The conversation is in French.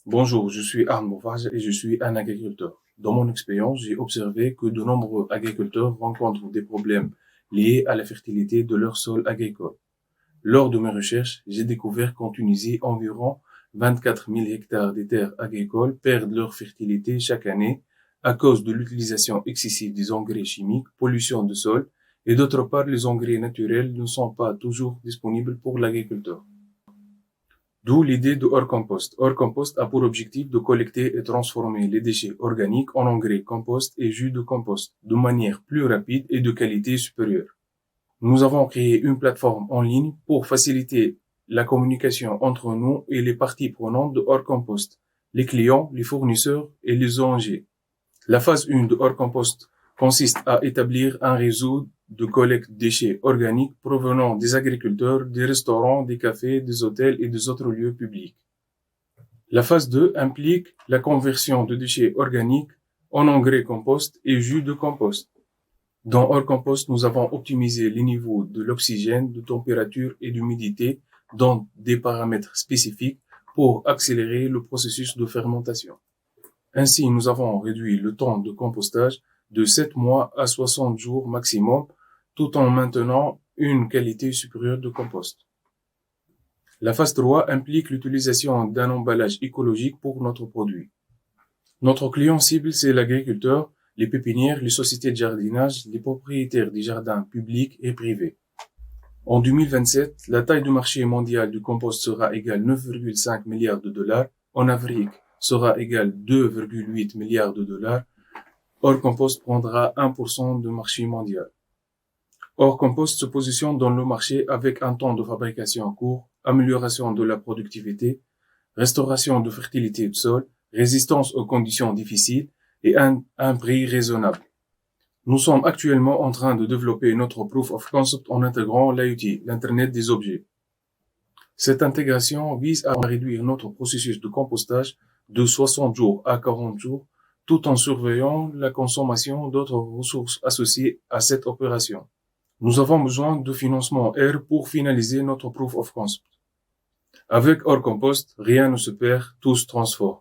Bonjour, je suis Arnaud Farge et je suis un agriculteur. Dans mon expérience, j'ai observé que de nombreux agriculteurs rencontrent des problèmes liés à la fertilité de leur sol agricole. Lors de mes recherches, j'ai découvert qu'en Tunisie, environ 24 000 hectares de terres agricoles perdent leur fertilité chaque année à cause de l'utilisation excessive des engrais chimiques, pollution du sol et d'autre part, les engrais naturels ne sont pas toujours disponibles pour l'agriculteur. D'où l'idée de hors compost. Hors compost a pour objectif de collecter et transformer les déchets organiques en engrais compost et jus de compost de manière plus rapide et de qualité supérieure. Nous avons créé une plateforme en ligne pour faciliter la communication entre nous et les parties prenantes de hors compost, les clients, les fournisseurs et les ONG. La phase 1 de hors compost consiste à établir un réseau de collecte de déchets organiques provenant des agriculteurs, des restaurants, des cafés, des hôtels et des autres lieux publics. La phase 2 implique la conversion de déchets organiques en engrais compost et jus de compost. Dans hors compost, nous avons optimisé les niveaux de l'oxygène, de température et d'humidité dans des paramètres spécifiques pour accélérer le processus de fermentation. Ainsi, nous avons réduit le temps de compostage de 7 mois à 60 jours maximum, tout en maintenant une qualité supérieure de compost. La phase 3 implique l'utilisation d'un emballage écologique pour notre produit. Notre client cible, c'est l'agriculteur, les pépinières, les sociétés de jardinage, les propriétaires des jardins publics et privés. En 2027, la taille du marché mondial du compost sera égale 9,5 milliards de dollars. En Afrique, sera égal 2,8 milliards de dollars. Hors compost prendra 1% du marché mondial. Hors compost se positionne dans le marché avec un temps de fabrication court, amélioration de la productivité, restauration de fertilité du sol, résistance aux conditions difficiles et un prix raisonnable. Nous sommes actuellement en train de développer notre proof of concept en intégrant l'IoT, l'Internet des objets. Cette intégration vise à réduire notre processus de compostage de 60 jours à 40 jours, tout en surveillant la consommation d'autres ressources associées à cette opération. Nous avons besoin de financement R pour finaliser notre proof of concept. Avec hors compost, rien ne se perd, tout se transforme.